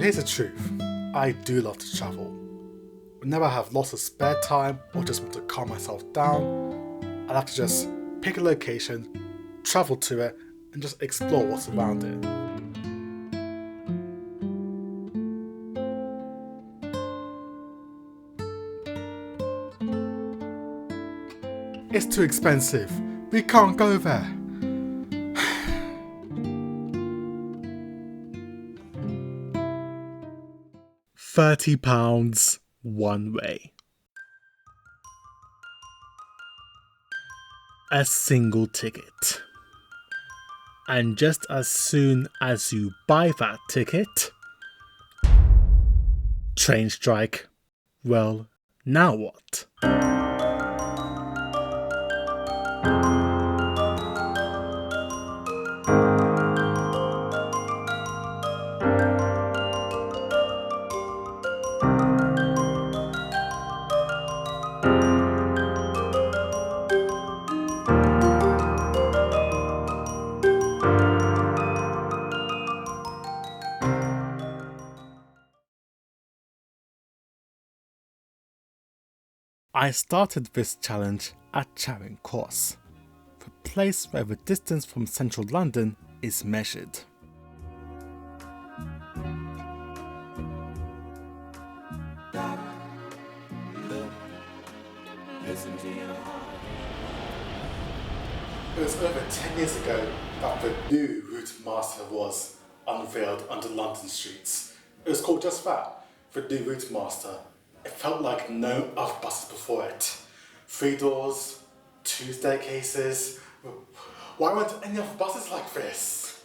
here's the truth, I do love to travel. Whenever I have lots of spare time or just want to calm myself down, I like to just pick a location, travel to it, and just explore what's around it. It's too expensive. We can't go there. £30 one way. A single ticket. And just as soon as you buy that ticket, train strike. Well, now what? I started this challenge at Charing Cross, the place where the distance from central London is measured. It was over 10 years ago that the new route master was unveiled under London streets. It was called just that, the new route master. It felt like no other buses before it. 3 doors, 2 staircases. Why weren't any other buses like this?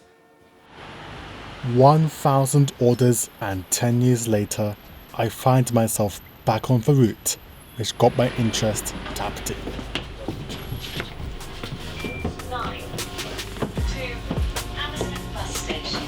1,000 orders and 10 years later, I find myself back on the route, which got my interest tapped in. 9 to Hammersmith bus station.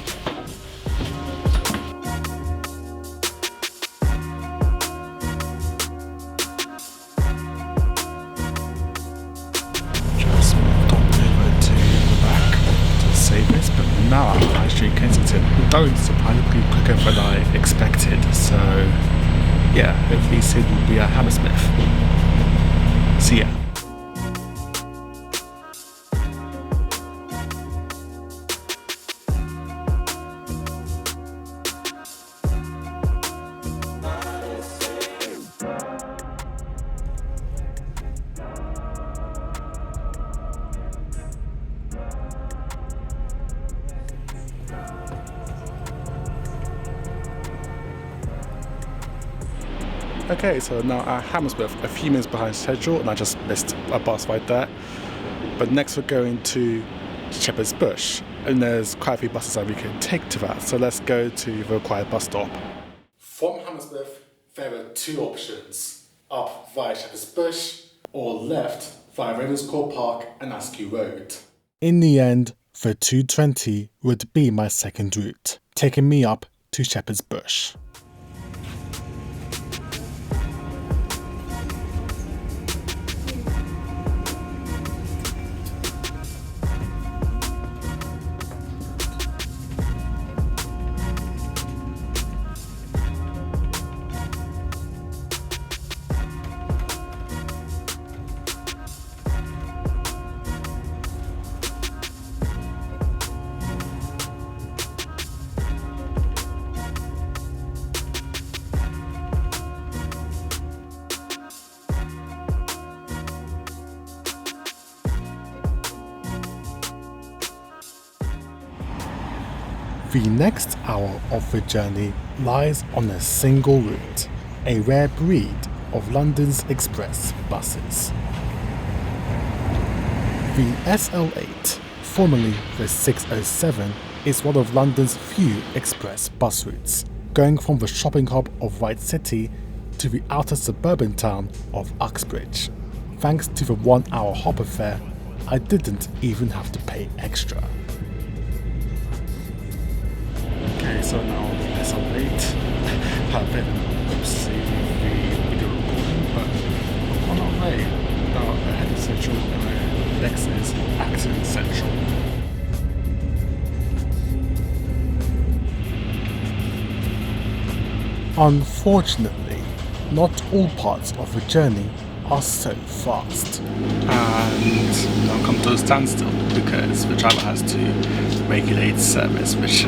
Just moved on over to the back to save this, but now I'm actually Kensington. Though surprisingly quicker than I expected, so yeah, hopefully soon we'll be at Hammersmith. See ya. Okay, so now at Hammersmith, a few minutes behind schedule, and I just missed a bus right there. But next we're going to Shepherd's Bush, and there's quite a few buses that we can take to that. So let's go to the required bus stop. From Hammersmith, there are 2 options: up via Shepherd's Bush, or left via Ravenscourt Park and Askew Road. In the end, the 220 would be my second route, taking me up to Shepherd's Bush. The next hour of the journey lies on a single route, a rare breed of London's express buses. The SL8, formerly the 607, is one of London's few express bus routes, going from the shopping hub of White City to the outer suburban town of Uxbridge. Thanks to the 1-hour hopper fare, I didn't even have to pay extra. Okay, so now SL8. I've been oopsie the video recording, but we're on our way. Now ahead of Central, and next is Acton Central. Unfortunately, not all parts of the journey are so fast. And now come to a standstill because the driver has to regulate service, which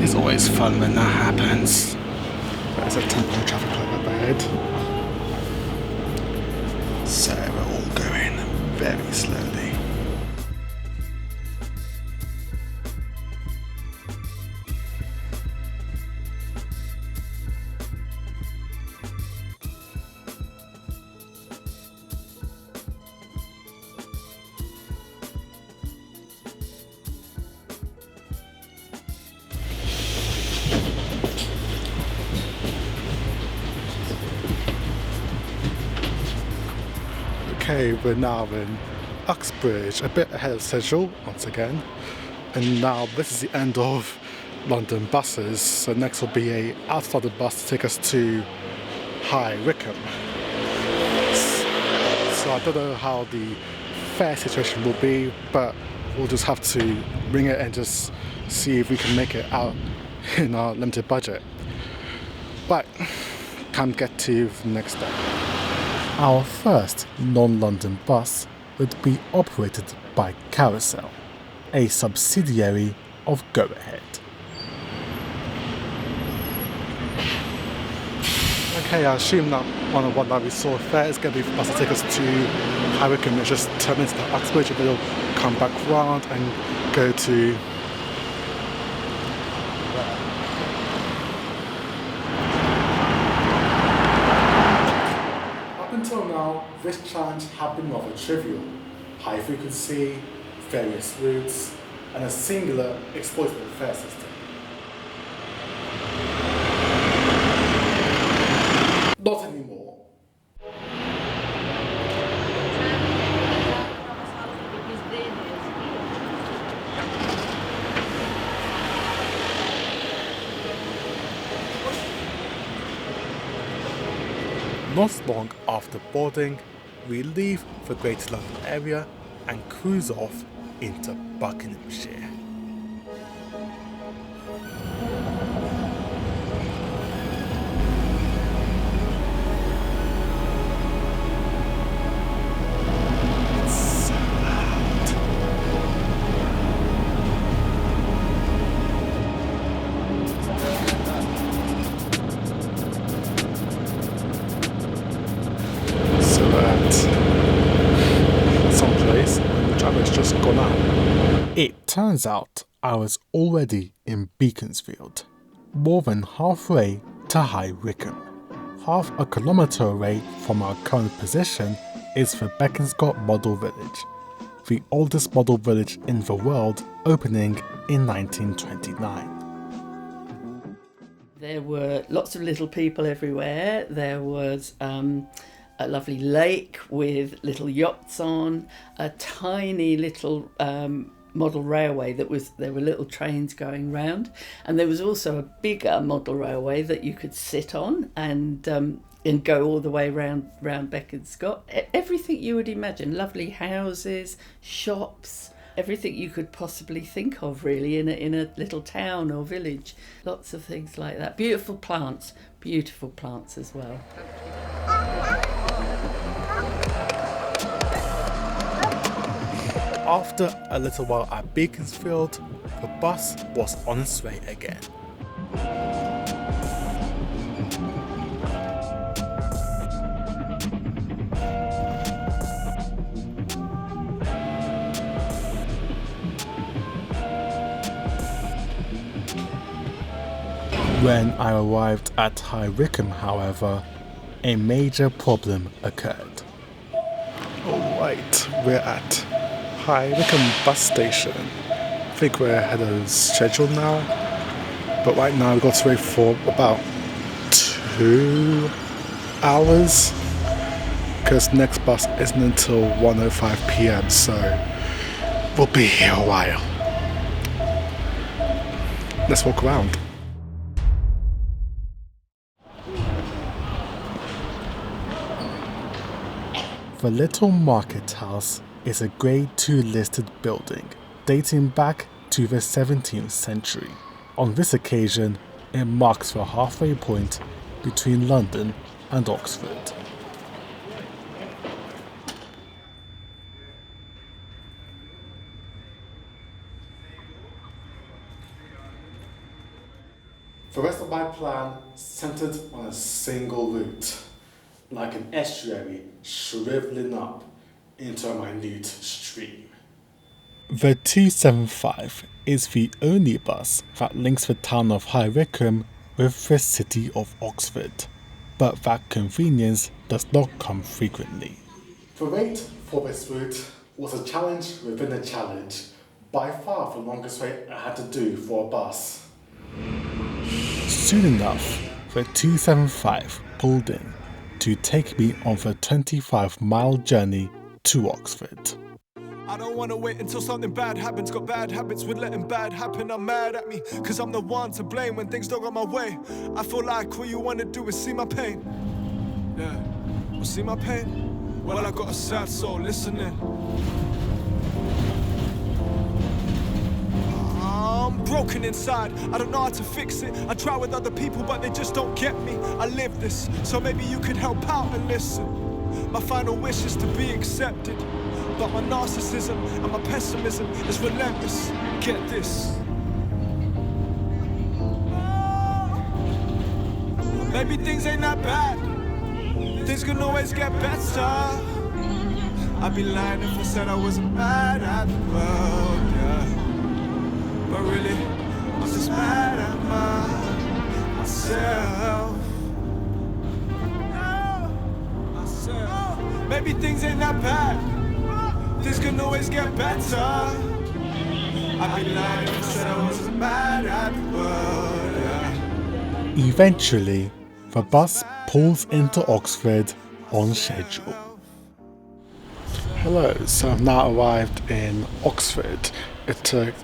is always fun when that happens. There's a temporary traffic light up ahead. So we're all going very slowly. Okay, we're now in Uxbridge, a bit ahead of schedule once again. And now this is the end of London buses. So next will be a outside bus to take us to High Wycombe. So I don't know how the fare situation will be, but we'll just have to ring it and just see if we can make it out in our limited budget. But can't get to the next step. Our first non-London bus would be operated by Carousel, a subsidiary of Go Ahead. Okay, I assume that one of what that we saw there is going to be for us to take us to High Wycombe. It's just 10 minutes to Uxbridge, and then we'll come back round and go to until now, this challenge had been rather trivial. High frequency, various routes, and a singular exploitable fare system. Not anymore. Not long after boarding, we leave the Greater London area and cruise off into Buckinghamshire. It's so loud. So at some place, and the driver's just gone out. It turns out I was already in Beaconsfield, more than halfway to High Wycombe. Half a kilometre away from our current position is the Bekonscot Model Village, the oldest model village in the world, opening in 1929. There were lots of little people everywhere. There was a lovely lake with little yachts on, a tiny little model railway there were little trains going round, and there was also a bigger model railway that you could sit on and go all the way round Bekonscot. Everything you would imagine, lovely houses, shops, everything you could possibly think of really in a little town or village. Lots of things like that. Beautiful plants as well. After a little while at Beaconsfield, the bus was on its way again. When I arrived at High Wycombe, however, a major problem occurred. Alright, we're at High Wycombe bus station. I think we're ahead of schedule now, but right now we've got to wait for about 2 hours because next bus isn't until 1:05 PM, so we'll be here a while. Let's walk around. The Little Market House is a Grade 2 listed building dating back to the 17th century. On this occasion, It marks the halfway point between London and Oxford. The rest of my plan centered on a single route, like an estuary shriveling up into a minute stream. The 275 is the only bus that links the town of High Wycombe with the city of Oxford, but that convenience does not come frequently. The wait for this route was a challenge within a challenge, by far the longest wait I had to do for a bus. Soon enough, the 275 pulled in to take me on the 25-mile journey to Oxford. I don't wanna wait until something bad happens. Got bad habits with letting bad happen. I'm mad at me, cause I'm the one to blame when things don't go my way. I feel like all you wanna do is see my pain. Yeah, well, see my pain? Well, I got a sad soul listening. I'm broken inside, I don't know how to fix it. I try with other people but they just don't get me. I live this, so maybe you could help out and listen. My final wish is to be accepted, but my narcissism and my pessimism is relentless. Get this. Maybe things ain't that bad, things can always get better. I'd be lying if I said I wasn't mad at the world, yeah. But really, I'm just mad at myself. Maybe things ain't that bad, things can always get better. I'd be lying if I said I wasn't mad at the world, yeah. Eventually, the bus pulls into Oxford on schedule. Hello, so I've now arrived in Oxford. It took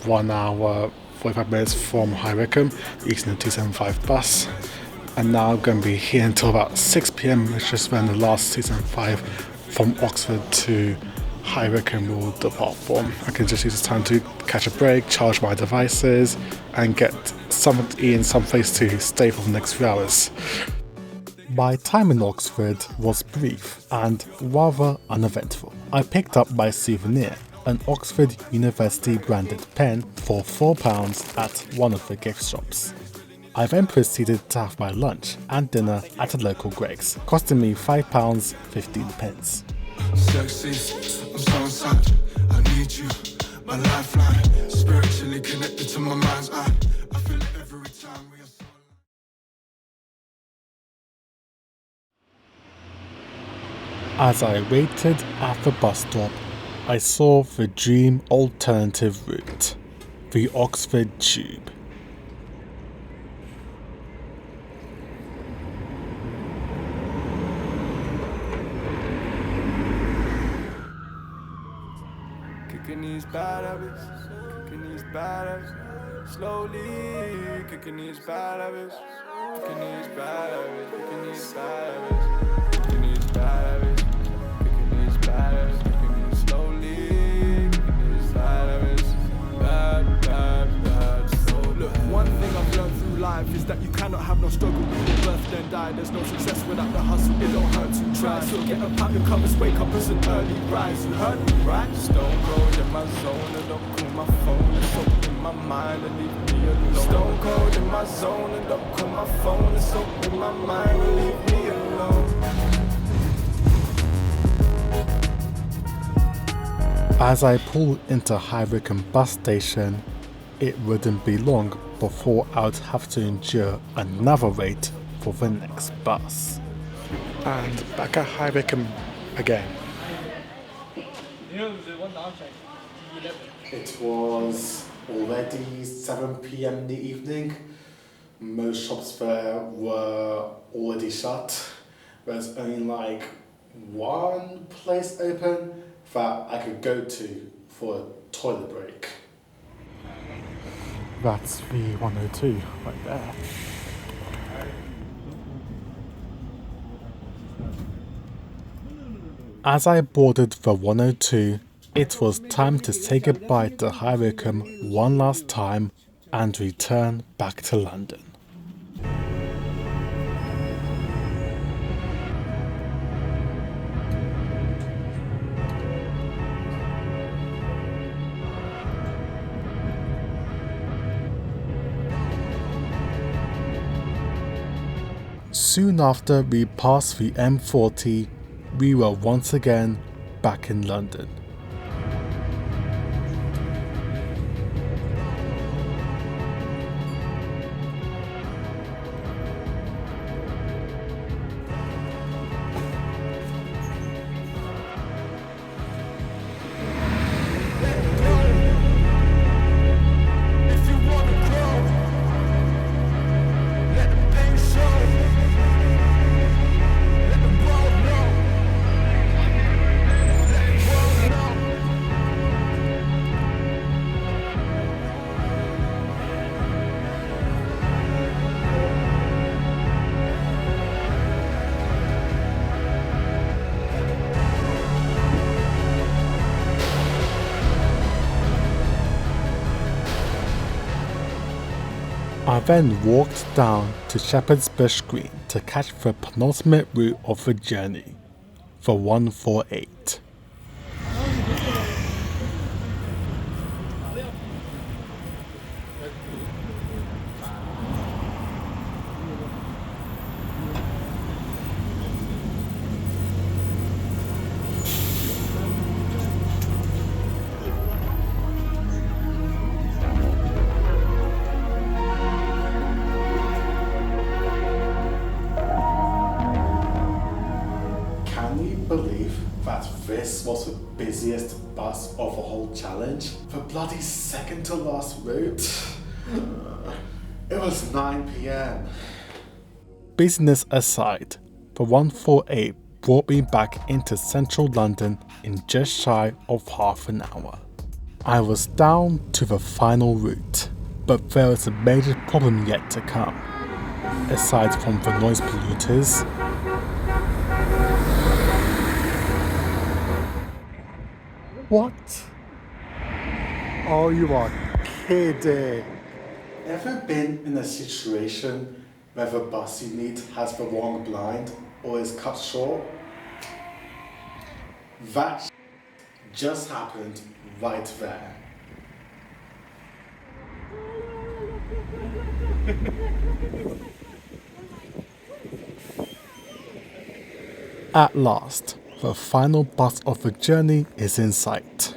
1 hour, 45 minutes from High Wycombe, using the 275 bus. And now I'm going to be here until about 6 p.m, which is when the last 275 from Oxford to High Wycombe will depart from. I can just use this time to catch a break, charge my devices, and get something to eat and some place to stay for the next few hours. My time in Oxford was brief and rather uneventful. I picked up my souvenir, an Oxford University branded pen for £4 at one of the gift shops. I then proceeded to have my lunch and dinner at a local Greggs, costing me £5.15. Sexy, I'm so inside. I need you, my lifeline. Spiritually connected to my mind's eye. I feel it every time we are so. As I waited at the bus stop, I saw the dream alternative route, the Oxford Tube. Kicking these bad habits, kicking these bad habits, slowly kicking these bad habits, kicking these bad habits, kicking these bad habits, kicking these bad habits, kicking these bad habits, kicking these slowly, kicking these bad habits, bad, slowly. Look, one thing I've learned through life is that you cannot have no struggle before birth then die. There's no success without the hustle, it don't hurt to try. So get up out your covers, wake up, it's an early rise. You heard me, right? Stone cold in my zone, and don't call my phone. It's up in my mind and leave me alone. Stone cold in my zone, and don't call my phone. It's up in my mind and leave me alone. As I pulled into High Wycombe bus station, it wouldn't be long before I would have to endure another wait for the next bus. And back at High Wycombe again. It was already 7 p.m. in the evening. Most shops there were already shut. There's only like one place open that I could go to for a toilet break. That's the 102 right there. As I boarded the 102, it was time to say goodbye to High Wycombe one last time and return back to London. Soon after we passed the M40, we were once again back in London. I then walked down to Shepherd's Bush Green to catch the penultimate route of the journey, the 148. Can you believe that this was the busiest bus of the whole challenge? The bloody second to last route. It was 9 PM. Business aside, the 148 brought me back into central London in just shy of half an hour. I was down to the final route, but there was a major problem yet to come. Aside from the noise polluters, what? Oh, you are kidding. Ever been in a situation where the bus you need has the wrong blind or is cut short? That just happened right there. At last, the final bus of the journey is in sight.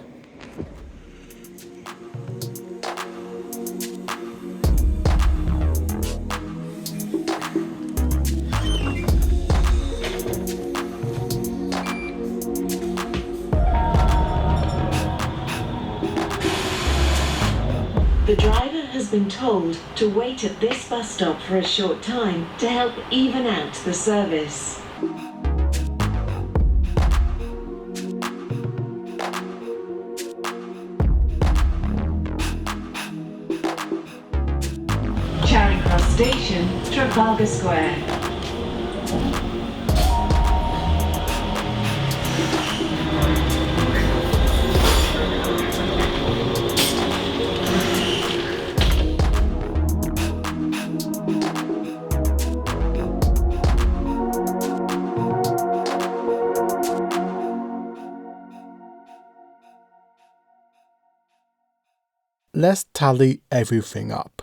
The driver has been told to wait at this bus stop for a short time to help even out the service. Charing Cross Station, Trafalgar Square. Let's tally everything up.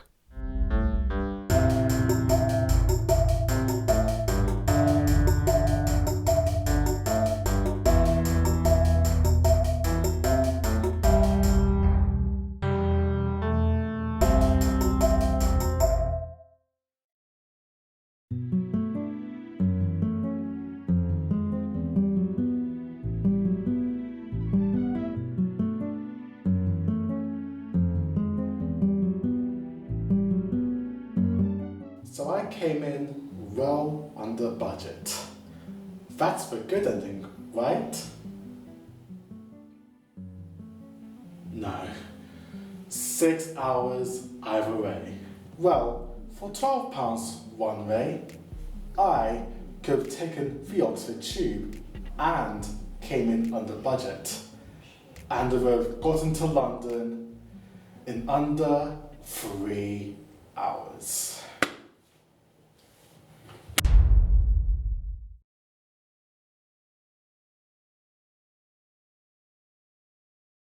So I came in well under budget. That's the good ending, right? No. 6 hours either way. Well, for £12 one way, I could have taken the Oxford Tube and came in under budget. And would have gotten to London in under 3 hours.